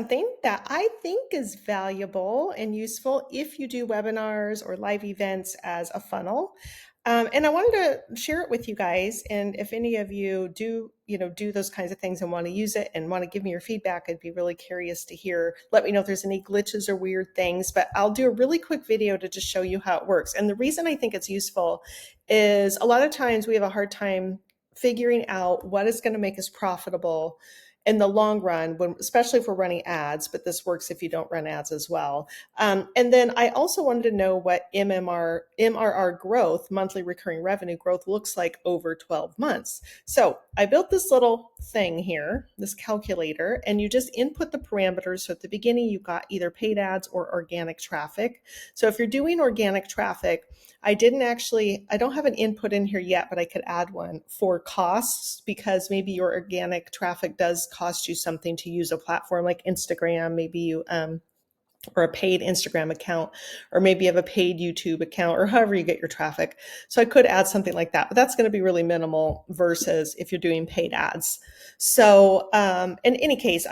something that I think is valuable and useful if you do webinars or live events as a funnel. And I wanted to share it with you guys. And if any of you do those kinds of things and want to use it and want to give me your feedback, I'd be really curious to hear. Let me know if there's any glitches or weird things, but I'll do a really quick video to just show you how it works. And the reason I think it's useful is a lot of times we have a hard time figuring out what is going to make us profitable in the long run, especially if we're running ads, but this works if you don't run ads as well. And then I also wanted to know what MRR growth, monthly recurring revenue growth, looks like over 12 months. So I built this little thing here, this calculator, and you just input the parameters. So at the beginning, you've got either paid ads or organic traffic. So if you're doing organic traffic, I don't have an input in here yet, but I could add one for costs, because maybe your organic traffic does cost you something to use a platform like Instagram. Maybe you, or a paid Instagram account, or maybe you have a paid YouTube account, or however you get your traffic. So I could add something like that, but that's going to be really minimal versus if you're doing paid ads. So in any case,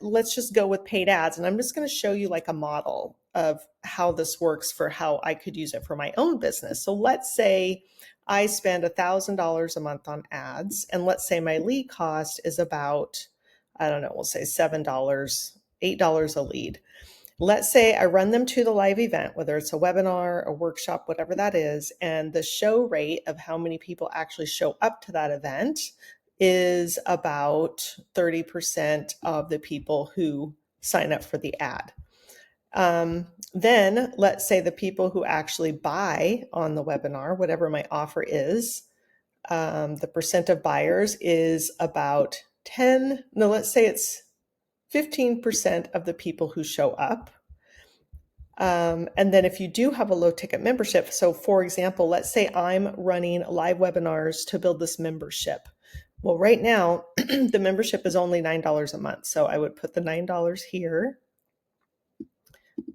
let's just go with paid ads, and I'm just going to show you like a model of how this works for how I could use it for my own business. So let's say I spend $1,000 a month on ads, and let's say my lead cost is about, I don't know, we'll say $7, $8 a lead. Let's say I run them to the live event, whether it's a webinar, a workshop, whatever that is, and the show rate of how many people actually show up to that event is about 30% of the people who sign up for the ad. Then let's say the people who actually buy on the webinar, whatever my offer is, the percent of buyers is about let's say it's 15% of the people who show up. And then if you do have a low ticket membership, so for example, let's say I'm running live webinars to build this membership. Well, right now, the membership is only $9 a month. So I would put the $9 here.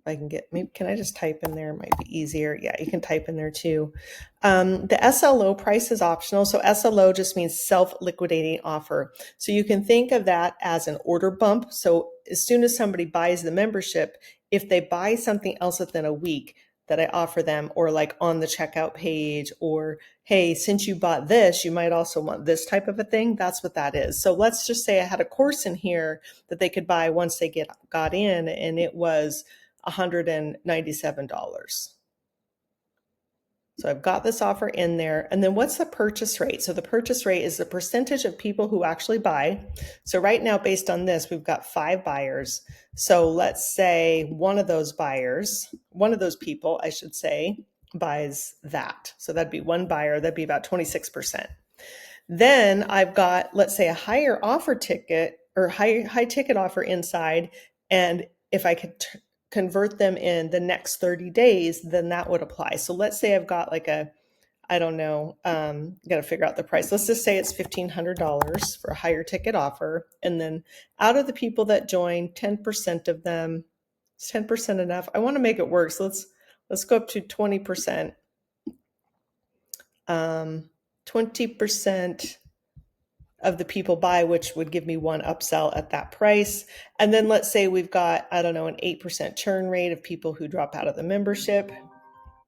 Can I just type in there? It might be easier. Yeah, you can type in there too. The SLO price is optional. So SLO just means self-liquidating offer. So you can think of that as an order bump. So as soon as somebody buys the membership, if they buy something else within a week that I offer them, or like on the checkout page, or, hey, since you bought this, you might also want this type of a thing. That's what that is. So let's just say I had a course in here that they could buy once they got in, and it was $197. So I've got this offer in there. And then what's the purchase rate? So the purchase rate is the percentage of people who actually buy. So right now, based on this, we've got 5 buyers. So let's say one of those people, I should say, buys that. So that'd be one buyer, that'd be about 26%. Then I've got, let's say, a higher offer ticket or high ticket offer inside. And if I could convert them in the next 30 days, then that would apply. So let's say I've got like I don't know, got to figure out the price. Let's just say it's $1,500 for a higher ticket offer. And then out of the people that join, 10% of them, is 10% enough? I want to make it work. So let's go up to 20%. 20% of the people buy, which would give me one upsell at that price. And then let's say we've got, I don't know, an 8% churn rate of people who drop out of the membership,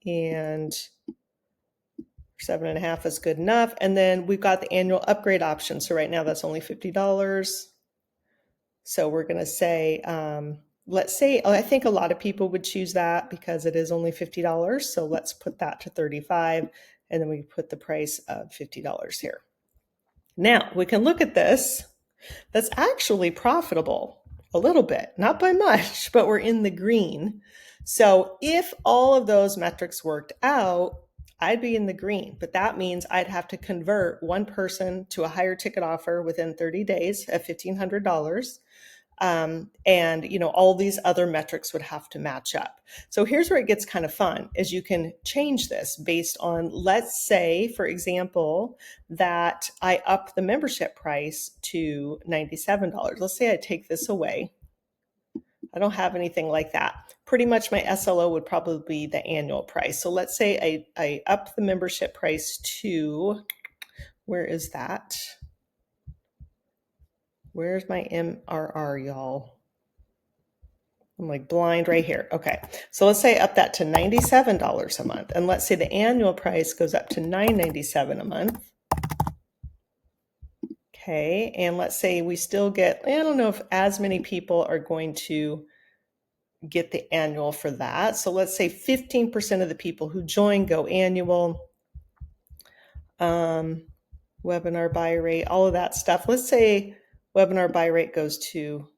and 7.5 is good enough. And then we've got the annual upgrade option. So right now that's only $50. So we're going to say, let's say, I think a lot of people would choose that because it is only $50. So let's put that to 35. And then we put the price of $50 here. Now we can look at this. That's actually profitable a little bit, not by much, but we're in the green. So if all of those metrics worked out, I'd be in the green, but that means I'd have to convert one person to a higher ticket offer within 30 days at $1,500. And all these other metrics would have to match up. So here's where it gets kind of fun, is you can change this based on, let's say, for example, that I up the membership price to $97. Let's say I take this away. I don't have anything like that. Pretty much my SLO would probably be the annual price. So let's say I up the membership price to, where is that? Where's my MRR, y'all? I'm like blind right here. Okay. So let's say up that to $97 a month. And let's say the annual price goes up to $9.97 a month. Okay. And let's say we still get, I don't know if as many people are going to get the annual for that. So let's say 15% of the people who join go annual. Webinar buy rate, all of that stuff. Let's say webinar buy rate goes to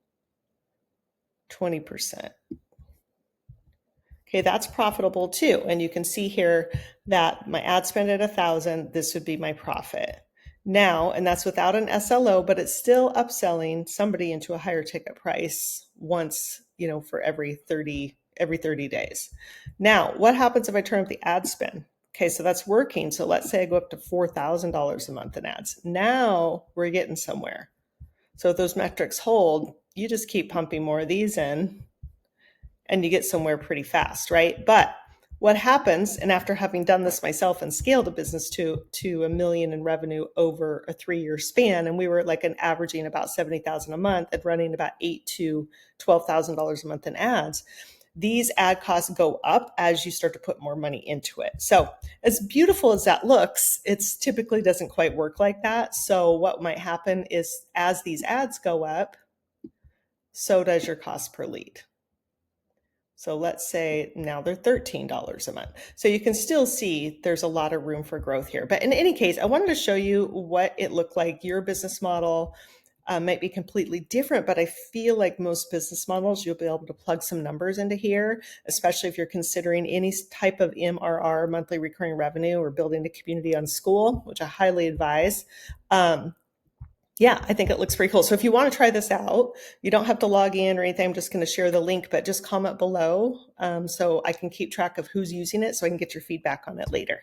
20%. Okay, that's profitable too. And you can see here that my ad spend at 1,000, this would be my profit. Now, and that's without an SLO, but it's still upselling somebody into a higher ticket price once, for every 30 days. Now, what happens if I turn up the ad spend? Okay, so that's working. So let's say I go up to $4,000 a month in ads. Now we're getting somewhere. So if those metrics hold, you just keep pumping more of these in and you get somewhere pretty fast, right? But what happens, and after having done this myself and scaled a business to $1 million in revenue over a 3-year span, and we were like averaging about $70,000 a month and running about $8,000 to $12,000 a month in ads. These ad costs go up as you start to put more money into it. So as beautiful as that looks, it typically doesn't quite work like that. So what might happen is as these ads go up, so does your cost per lead. So let's say now they're $13 a month. So you can still see there's a lot of room for growth here. But in any case, I wanted to show you what it looked like. Your business model might be completely different, but I feel like most business models, you'll be able to plug some numbers into here, especially if you're considering any type of MRR, monthly recurring revenue, or building a community on school, which I highly advise. Yeah, I think it looks pretty cool. So if you want to try this out, you don't have to log in or anything. I'm just going to share the link, but just comment below so I can keep track of who's using it so I can get your feedback on it later.